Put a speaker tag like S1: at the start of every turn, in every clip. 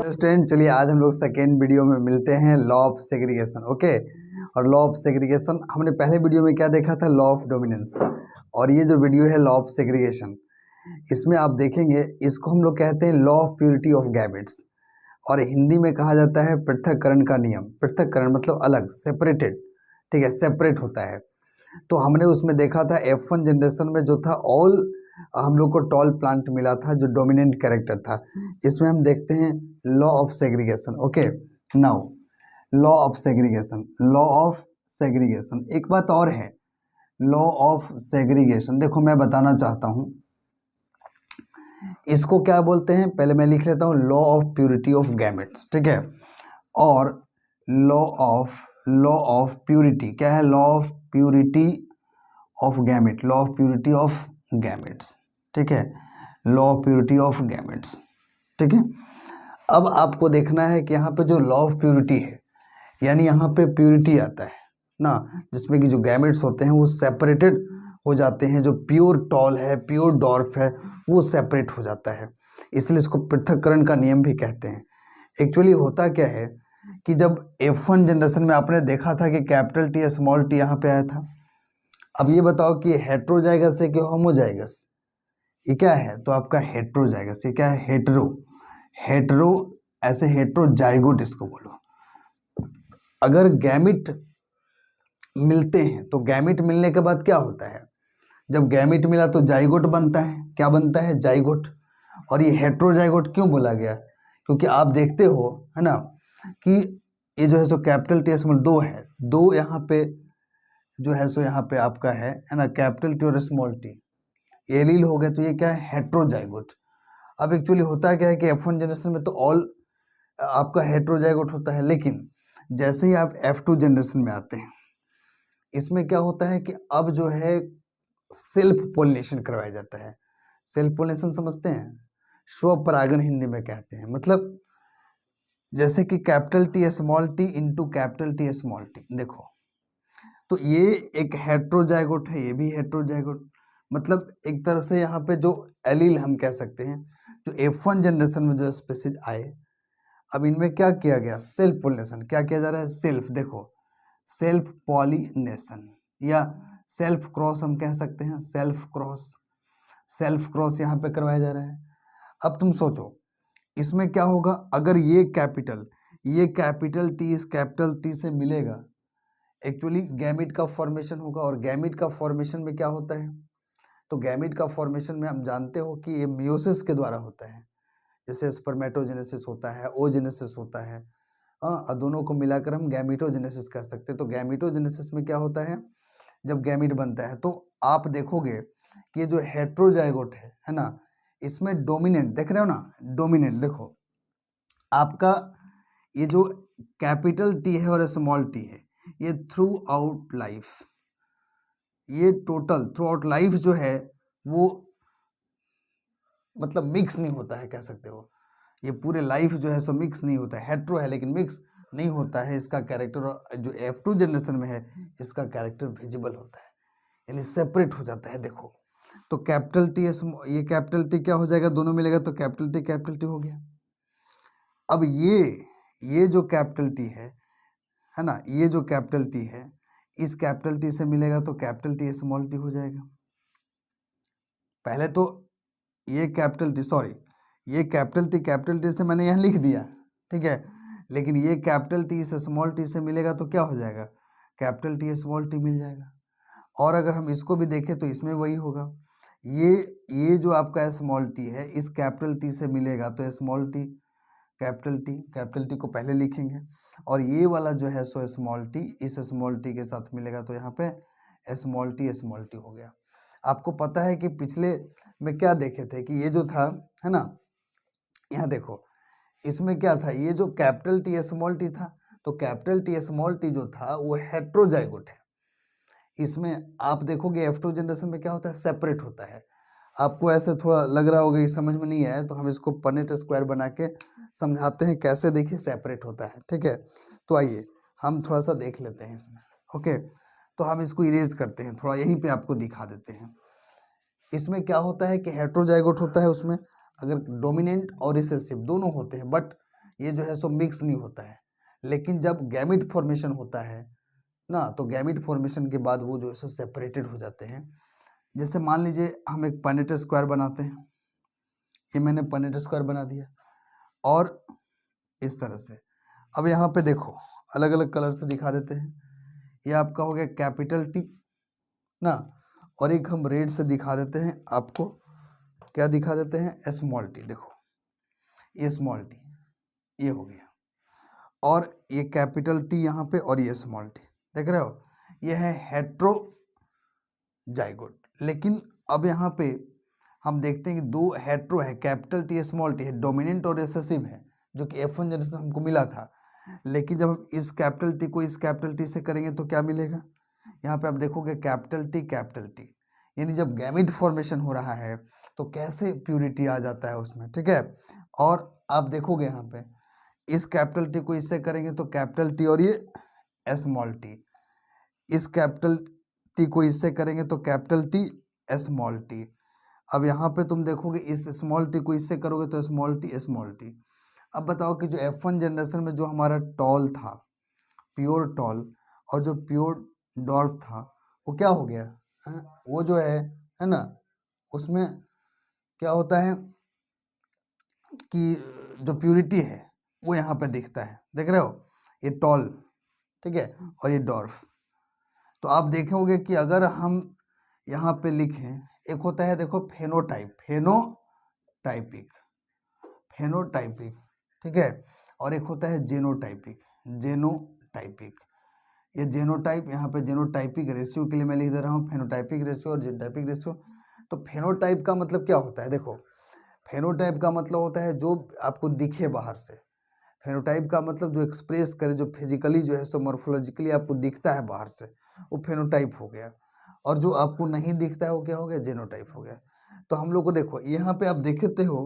S1: Student, चलिए आज हम लोग सेकेंड वीडियो में मिलते हैं लॉ ऑफ सेग्रीगेशन। ओके, और लॉ ऑफ सेग्रीगेशन हमने पहले वीडियो में क्या देखा था, लॉ ऑफ डोमिनेंस। और ये जो वीडियो है लॉ ऑफ सेग्रीगेशन, इसमें आप देखेंगे इसको हम लोग कहते हैं law of purity of gametes, और हिंदी में कहा जाता है पृथक्करण का नियम। पृथक्करण मतलब अलग, सेपरेटेड, ठीक है, सेपरेट होता है। तो हमने उसमें देखा था F1 जनरेशन में जो था ऑल हम लोग को टॉल प्लांट मिला था जो डोमिनेंट कैरेक्टर था। इसमें हम देखते हैं law of segregation. Okay, now law of segregation, law of segregation. एक बात और है, लॉ ऑफ सेग्रीगेशन देखो मैं बताना चाहता हूं, इसको क्या बोलते हैं, पहले मैं लिख लेता हूं, law of purity of gametes, ठीक है। और लॉ ऑफ प्योरिटी क्या है, law of purity of gamete, law of purity of gametes, ठीक है, law of purity of gametes, ठीक है। अब आपको देखना है कि यहाँ पे जो लॉ ऑफ प्योरिटी है, यानी यहाँ पे प्योरिटी आता है ना, जिसमें कि जो गैमेट्स होते हैं वो सेपरेटेड हो जाते हैं। जो प्योर टॉल है, प्योर डॉर्फ है, वो सेपरेट हो जाता है, इसलिए इसको पृथक्करण का नियम भी कहते हैं। एक्चुअली होता क्या है कि जब F1 जनरेशन में आपने देखा था कि कैपिटल टी स्मॉल टी यहाँ पे आया था। अब ये बताओ कि हेट्रोजाइगस है कि होमोजाइगस, ये क्या है, तो आपका हेट्रोजाइगस। ये क्या है, हेट्रो ऐसे हेट्रोजाइगोट इसको बोलो। अगर गैमिट मिलते हैं तो गैमिट मिलने के बाद क्या होता है, जब गैमिट मिला तो जाइगोट बनता है। क्या बनता है, जाइगोट। और ये हेट्रोजाइगोट क्यों बोला गया, क्योंकि आप देखते हो है ना कि ये जो है सो कैपिटल टी स्मॉल दो है, दो यहाँ पे जो है सो यहाँ पे आपका है ना, कैपिटल टी और स्मॉल टी एलील हो गए, तो ये क्या है, हेट्रोजाइगोट। अब एक्चुअली होता क्या है कि F1 जनरेशन में तो ऑल आपका हेट्रोजाइगोट होता है, लेकिन जैसे ही आप F2 जनरेशन में आते हैं, इसमें क्या होता है कि अब जो है सेल्फ पोलिनेशन करवाया जाता है। सेल्फ पोलिनेशन समझते हैं, स्वपरागण हिंदी में कहते हैं। मतलब जैसे कि capital T small T into capital T small T, देखो तो ये एक हेट्रोजाइगोट है, ये भी हेट्रोजाइगोट। मतलब एक तरह से यहाँ पे जो एलील हम कह सकते हैं, जो F1 जनरेशन में जो स्पीसीज आए, अब इनमें क्या किया गया, सेल्फ पोलिनेशन। क्या किया जा रहा है, सेल्फ, देखो सेल्फ पॉलिनेशन या सेल्फ क्रॉस हम कह सकते हैं, सेल्फ क्रॉस यहाँ पे करवाया जा रहा है। अब तुम सोचो इसमें क्या होगा, अगर ये कैपिटल टी इस कैपिटल टी से मिलेगा, एक्चुअली गैमिट का फॉर्मेशन होगा। और गैमिट का फॉर्मेशन में क्या होता है, तो गैमिट का फॉर्मेशन में हम जानते हो कि ये मियोसिस के द्वारा होता है। जैसे स्पर्मेटोजेनेसिस होता है, ओजेनेसिस होता है, हाँ, दोनों को मिलाकर हम गैमिटोजेनेसिस कह सकते हैं। तो गैमिटोजेनेसिस में क्या होता है, जब गैमिट बनता है तो आप देखोगे कि ये जो हेट्रोजाइगोट है ना, इसमें डोमिनेंट देख रहे हो ना, डोमिनेंट देखो आपका ये जो कैपिटल टी है और स्मॉल टी है, ये थ्रू आउट लाइफ, ये टोटल थ्रू आउट लाइफ जो है वो मतलब मिक्स नहीं होता है, कह सकते हो। ये पूरे लाइफ जो है सो मिक्स नहीं होता है, हेट्रो है लेकिन मिक्स नहीं होता है इसका कैरेक्टर। और जो F2 जनरेशन में है इसका कैरेक्टर विजिबल होता है, यानी सेपरेट हो जाता है। देखो तो कैपिटल टी ये कैपिटल टी क्या हो जाएगा, दोनों मिलेगा तो कैपिटल टी हो गया। अब ये जो कैपिटल टी है ना, ये जो कैपिटल टी है, इस कैपिटल टी से मिलेगा तो कैपिटल टी स्मॉल टी हो जाएगा। पहले तो ये कैपिटल टी से मैंने यहाँ लिख दिया, ठीक है, लेकिन ये कैपिटल टी से स्मॉल टी से मिलेगा तो क्या हो जाएगा, कैपिटल टी स्मॉल टी मिल जाएगा। और अगर हम इसको भी देखें तो इसमें वही होगा, ये जो आपका स्मॉल टी है इस कैपिटल टी से मिलेगा तो स्मॉल टी, कैपिटल टी को पहले लिखेंगे, और ये वाला जो है सो स्मॉल टी इस स्मॉल टी के साथ मिलेगा तो यहाँ पे स्मॉल टी हो गया। आपको पता है कि पिछले में क्या देखे थे कि ये जो था है ना, यहाँ देखो इसमें क्या था, ये जो कैपिटल टी स्मॉल टी था, तो कैपिटल टी स्मॉल टी जो था वो हेट्रोजाइगोट है। इसमें आप देखोगे F2 जनरेशन में क्या होता है, सेपरेट होता है। आपको ऐसे थोड़ा लग रहा होगा, ये समझ में नहीं आया तो हम इसको पनेट स्क्वायर बना के समझाते हैं कैसे, देखिए सेपरेट होता है, ठीक है। तो आइए हम थोड़ा सा देख लेते हैं इसमें। ओके, तो हम इसको इरेज करते हैं, थोड़ा यहीं पे आपको दिखा देते हैं। इसमें क्या होता है कि हेट्रोजाइगोट होता है, उसमें अगर डोमिनेंट और रिसेसिव दोनों होते हैं, बट ये जो है सो मिक्स नहीं होता है। लेकिन जब गैमिट फॉर्मेशन होता है ना, तो गैमिट फॉर्मेशन के बाद वो जो है सो सेपरेटेड हो जाते हैं। जैसे मान लीजिए हम एक पनेट स्क्वायर बनाते हैं, ये मैंने पनेट स्क्वायर बना दिया और इस तरह से। अब यहाँ पे देखो अलग अलग कलर से दिखा देते हैं। ये आपका हो गया कैपिटल टी ना, और एक हम रेड से दिखा देते हैं आपको, क्या दिखा देते हैं, स्मॉल टी। देखो ये स्मॉल टी, ये हो गया, और ये कैपिटल टी यहाँ पे, और ये स्मॉल टी, देख रहे हो, ये है हेट्रोजाइगोट। लेकिन अब यहाँ पे हम देखते हैं कि दो हेट्रो है, कैपिटल टी स्मॉल टी है, डोमिनेंट और रिसेसिव है, जो कि F1 जनरेशन हमको मिला था। लेकिन जब हम इस कैपिटल टी को इस कैपिटल टी से करेंगे तो क्या मिलेगा, यहाँ पे आप देखोगे कैपिटल टी, यानी जब गैमिट फॉर्मेशन हो रहा है तो कैसे प्यूरिटी आ जाता है उसमें, ठीक है। और आप देखोगे यहाँ पे इस कैपिटल टी को इससे करेंगे तो कैपिटल टी और ये स्मॉल टी, इस कैपिटल टी को इससे करेंगे तो कैपिटल टी स्मॉल टी। अब यहाँ पे तुम देखोगे इस स्मॉल टी को इससे करोगे तो स्मॉल टी। अब बताओ कि जो F1 जनरेशन में जो हमारा टॉल था, प्योर टॉल, और जो प्योर डॉर्फ था, वो क्या हो गया है? वो जो है ना, उसमें क्या होता है कि जो प्यूरिटी है वो यहाँ पे दिखता है, देख रहे हो, ये टॉल, ठीक है, और ये डॉर्फ। तो आप देखोगे कि अगर हम यहाँ पे लिखें, एक होता है देखो फेनोटाइपिक, ठीक है, और एक होता है जेनोटाइपिक। ये जेनोटाइप, यहाँ पे जेनोटाइपिक रेशियो के लिए मैं लिख दे रहा हूँ फेनोटाइपिक रेशियो और जेनोटाइपिक रेशियो। तो फेनोटाइप का मतलब क्या होता है, देखो फेनोटाइप का मतलब होता है जो आपको दिखे बाहर से, फेनोटाइप का मतलब जो एक्सप्रेस करे, जो फिजिकली जो है सो मॉर्फोलॉजिकली आपको दिखता है बाहर से, वो फेनोटाइप हो गया। और जो आपको नहीं दिखता है वो क्या हो गया, जेनोटाइप हो गया। तो हम लोग को देखो यहाँ पे आप देखते हो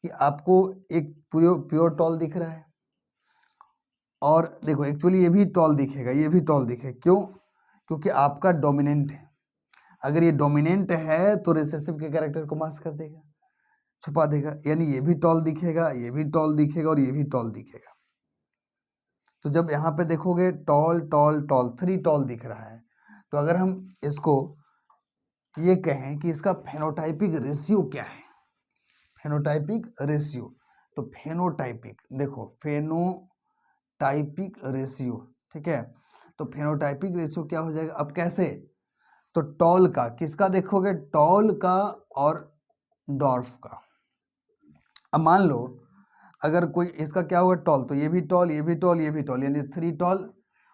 S1: कि आपको एक प्योर टॉल दिख रहा है, और देखो एक्चुअली ये भी टॉल दिखेगा, ये भी टॉल दिखेगा, क्यों, क्योंकि आपका डोमिनेंट है। अगर ये डोमिनेंट है तो रिसेसिव के कैरेक्टर को मास्क कर देगा, छुपा देगा, यानी ये भी टॉल दिखेगा, ये भी टॉल दिखेगा, और ये भी टॉल दिखेगा। तो जब यहाँ पे देखोगे टॉल टॉल टॉल, 3 टॉल दिख रहा है, तो अगर हम इसको ये कहें कि इसका फेनोटाइपिक रेशियो क्या है, फेनोटाइपिक रेशियो, तो फेनोटाइपिक, देखो फेनोटाइपिक रेशियो, ठीक है, तो फेनोटाइपिक रेशियो क्या हो जाएगा, अब कैसे, तो टॉल का, किसका देखोगे, टॉल का और डॉर्फ का। अब मान लो अगर कोई इसका क्या हुआ टॉल, तो ये भी टॉल, ये भी टॉल, ये भी टॉल, यानी 3 टॉल,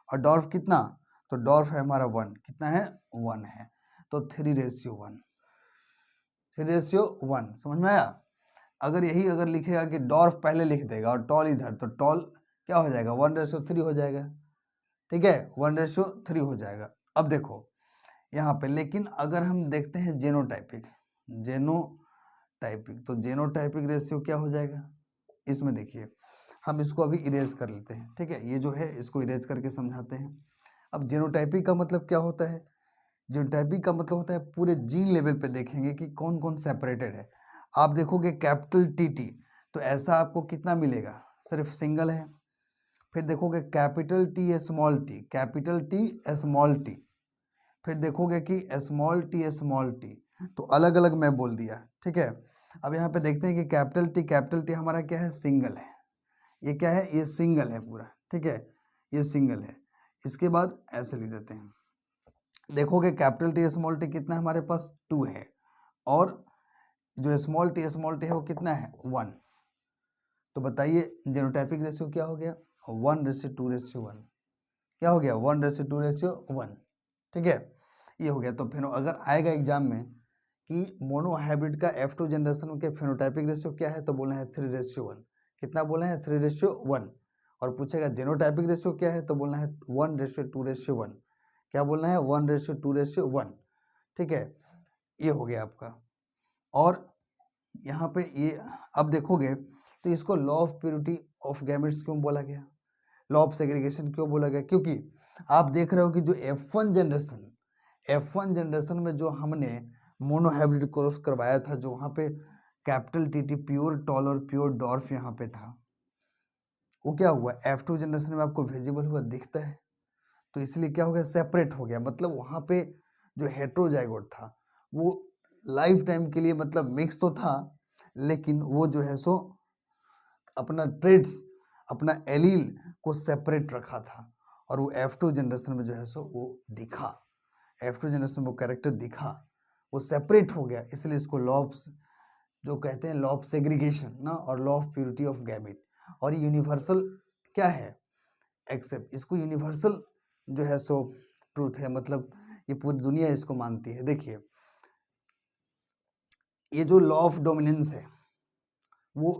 S1: और डॉर्फ कितना, तो डॉर्फ है हमारा 1, कितना है, 1 है, तो 3:1, 3:1, समझ में आया। अगर यही अगर लिखेगा कि डॉर्फ पहले लिख देगा और टॉल इधर, तो टॉल क्या हो जाएगा, 1:3 हो जाएगा, ठीक है, 1:3 हो जाएगा। अब देखो यहाँ पे, लेकिन अगर हम देखते हैं जेनोटाइपिक, तो जेनोटाइपिक रेशियो क्या हो जाएगा, इसमें देखिए हम इसको अभी इरेज कर लेते हैं, ठीक है, ये जो है इसको इरेज करके समझाते हैं। अब जेनोटाइपिक का मतलब क्या होता है, जेनोटाइपिक का मतलब होता है पूरे जीन लेवल पे देखेंगे कि कौन कौन सेपरेटेड है। आप देखोगे कैपिटल टी, तो ऐसा आपको कितना मिलेगा, सिर्फ सिंगल है। फिर देखोगे capital T small T, capital T small T, फिर देखोगे कि स्मॉल टी, तो अलग अलग मैं बोल दिया, ठीक है। अब यहाँ पे देखते हैं कि कैपिटल टी हमारा क्या है, सिंगल है, ये क्या है, ये सिंगल है पूरा, ठीक है, ये सिंगल है। इसके बाद ऐसे लिख देते हैं, देखोगे कैपिटल टी कितना है हमारे पास, 2 है, और जो स्मॉल टी है वो कितना है, 1। तो बताइए जेनोटाइपिक रेशियो क्या हो गया, 1:2:1, क्या हो गया, 1:2:1, ठीक है, ये हो गया। तो फिर अगर आएगा एग्जाम में कि मोनोहाइब्रिड का F2 जनरेशन के फेनोटाइपिक रेशियो क्या है, तो बोलना है 3:1, कितना बोला है, 3:1, और पूछेगा जेनोटाइपिक रेशियो क्या है, तो बोलना है 1:2:1, क्या बोलना है, 1:2:1, ठीक है, ये हो गया आपका। और यहाँ पे ये अब देखोगे तो इसको law of purity of gametes क्यों बोला गया, लॉ ऑफ सेग्रीगेशन क्यों बोला गया, क्योंकि आप देख रहे हो कि जो F1 जनरेशन में जो हमने मोनोहाइब्रिड क्रॉस करवाया था, जो वहाँ पे कैपिटल टी प्योर टॉल और प्योर डॉर्फ यहाँ पे था, वो क्या हुआ, F2 जनरेशन में आपको विजिबल हुआ, दिखता है, तो इसलिए क्या हो गया, सेपरेट हो गया। मतलब वहाँ पे जो हेट्रोजाइगोट था वो लाइफ टाइम के लिए मतलब मिक्स तो था, लेकिन वो जो है सो अपना ट्रेड्स, अपना एलील को सेपरेट रखा था, और वो F2 जनरेशन में जो है सो वो दिखा, F2 जनरेशन में वो कैरेक्टर दिखा, वो सेपरेट हो गया। इसलिए इसको लॉ ऑफ, जो कहते हैं लॉ ऑफ सेग्रीगेशन ना, और law of purity of gamete. और ये यूनिवर्सल क्या है, एक्सेप्ट, इसको यूनिवर्सल जो है सो ट्रूथ है, मतलब ये पूरी दुनिया इसको मानती है। देखिए ये जो लॉ ऑफ डोमिनेंस है वो,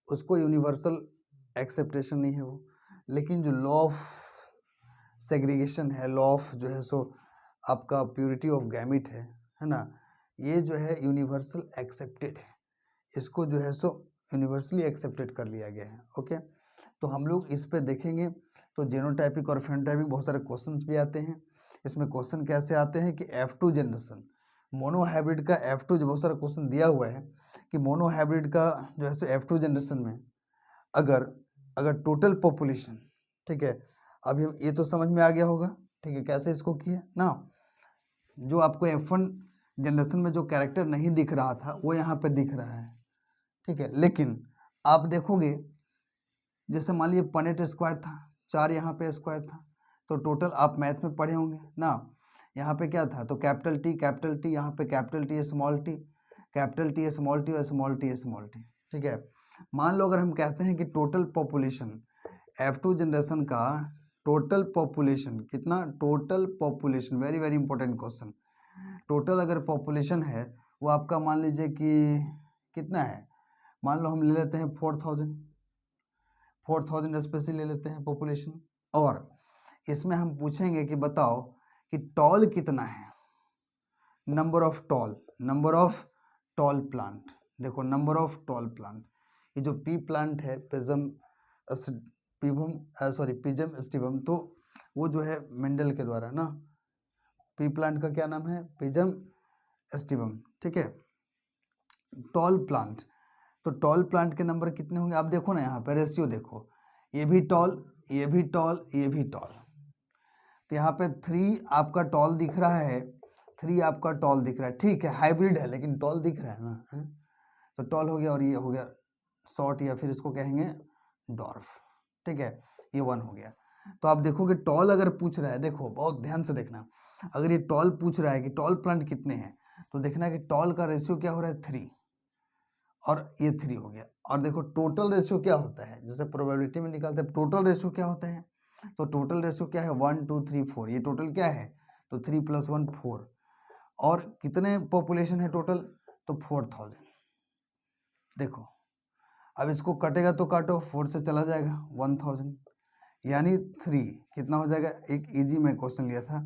S1: उसको यूनिवर्सल एक्सेप्टेशन नहीं है वो, लेकिन जो लॉ ऑफ सेग्रीगेशन है, लॉ ऑफ जो है सो आपका प्योरिटी ऑफ गैमेट है ना, ये जो है यूनिवर्सल एक्सेप्टेड है, इसको जो है सो यूनिवर्सली एक्सेप्टेड कर लिया गया है। ओके, तो हम लोग इस पे देखेंगे। तो जेनोटाइपिक और फेनोटाइपिक बहुत सारे क्वेश्चंस भी आते हैं। इसमें क्वेश्चन कैसे आते हैं कि F2 जनरेशन मोनोहाइब्रिड का, F2 जो बहुत सारा क्वेश्चन दिया हुआ है कि मोनोहाइब्रिड का जो है सो F2 जनरेशन में अगर अगर टोटल पॉपुलेशन, ठीक है, अभी ये तो समझ में आ गया होगा, ठीक है, कैसे इसको किया ना। जो आपको F1 जनरेशन में जो कैरेक्टर नहीं दिख रहा था वो यहाँ पे दिख रहा है, ठीक है, लेकिन आप देखोगे जैसे मान लीजिए पनेट स्क्वायर था, 4 यहाँ पे स्क्वायर था, तो टोटल आप मैथ में पढ़े होंगे ना, यहाँ पे क्या था, तो कैपिटल टी, यहाँ पे capital T small T, capital T small T और स्मॉल टी स्मॉल टी, ठीक है। मान लो अगर हम कहते हैं कि टोटल पॉपुलेशन F2 जनरेशन का टोटल पॉपुलेशन कितना, total population, very very important question, total अगर पॉपुलेशन है वो आपका मान लीजिए कि कितना है, मान लो हम ले लेते हैं 4000 स्पेसिस ले लेते हैं पॉपुलेशन, और इसमें हम पूछेंगे कि बताओ कि टॉल कितना है, नंबर ऑफ टॉल प्लांट। देखो नंबर ऑफ टॉल प्लांट, ये जो पी प्लांट है पिजम स्टिवम, तो वो जो है मेंडल के द्वारा ना, पी प्लांट का क्या नाम है, पिजम स्टिवम, ठीक है। टॉल प्लांट, तो टॉल प्लांट के नंबर कितने होंगे, आप देखो ना यहाँ पे रेशियो देखो, ये भी टॉल, ये भी टॉल, ये भी टॉल, तो यहाँ पे 3 आपका टॉल दिख रहा है, 3 आपका टॉल दिख रहा है, ठीक है, हाइब्रिड है लेकिन टॉल दिख रहा है ना, है? तो टॉल हो गया, और ये हो गया शॉर्ट, या फिर इसको कहेंगे डॉर्फ, ठीक है, ये 1 हो गया। तो आप देखोगे टॉल अगर पूछ रहा है, देखो बहुत ध्यान से देखना, अगर ये टॉल पूछ रहा है कि टॉल प्लांट कितने हैं, तो देखना है कि टॉल का रेशियो क्या हो रहा है, 3, और ये 3 हो गया। और देखो टोटल रेशियो क्या होता है, जैसे प्रोबेबिलिटी में निकालते हैं टोटल रेशियो क्या होता है, तो टोटल रेशियो क्या है, 1 2 3 4, ये टोटल क्या है, तो 3 + 1 4, और कितने पॉपुलेशन है टोटल, तो 4000। देखो अब इसको कटेगा तो काटो, 4 से चला जाएगा 1000, यानी 3 कितना हो जाएगा, एक इजी में क्वेश्चन लिया था,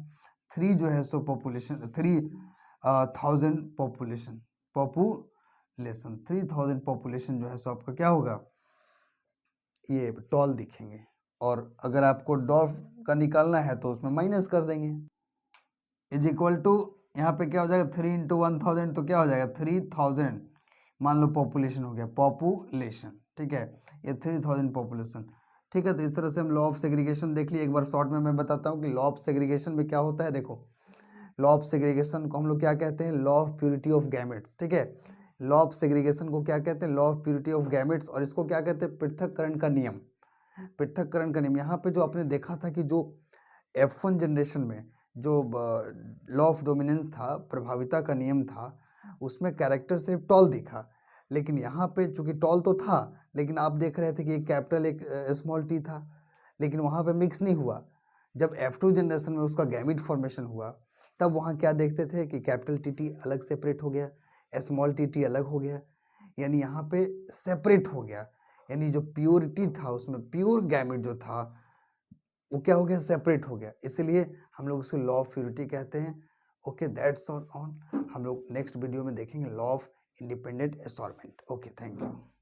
S1: 3 जो है सो पॉपुलेशन, 3000 पॉपुलेशन 3000 पॉपुलेशन जो है सो आपका क्या होगा, ये टॉल दिखेंगे। और अगर आपको डॉर्फ का निकालना है तो उसमें माइनस कर देंगे, इज इक्वल टू, यहाँ पे क्या हो जाएगा, 3 × 1000, तो क्या हो जाएगा 3000, मान लो पॉपुलेशन हो गया, पॉपुलेशन, ठीक है, ये 3000 पॉपुलेशन, ठीक है। तो इस तरह से हम लॉ ऑफ सेग्रीगेशन देख लिए। एक बार शॉर्ट में मैं बताता हूँ कि लॉ ऑफ सेग्रीगेशन में क्या होता है। देखो लॉ ऑफ सेग्रीगेशन को हम लोग क्या कहते हैं, law of purity of gametes, ठीक है। लॉ ऑफ सेग्रीगेशन को क्या कहते हैं, law of purity of gametes, और इसको क्या कहते हैं, पृथक्करण का नियम। पृथक्करण का नियम, यहाँ पे जो आपने देखा था कि जो F1 जनरेशन में जो लॉ ऑफ डोमिनेंस था, प्रभाविता का नियम था, उसमें कैरेक्टर से टॉल दिखा, लेकिन यहाँ पे चूंकि टॉल तो था, लेकिन आप देख रहे थे कि एक कैपिटल एक स्मॉल टी था, लेकिन वहाँ पे मिक्स नहीं हुआ। जब F2 जनरेशन में उसका गैमिट फॉर्मेशन हुआ, तब वहाँ क्या देखते थे कि कैपिटल टी अलग सेपरेट हो गया, स्मॉल टी अलग हो गया, यानी यहाँ पे सेपरेट हो गया, यानी जो प्योरिटी था उसमें, प्योर गैमिट जो था वो क्या हो गया, सेपरेट हो गया, इसलिए हम लोग उसे लॉ ऑफ प्योरिटी कहते हैं। Okay, that's all on. हम लोग नेक्स्ट वीडियो में देखेंगे law of independent assortment. Okay, thank you.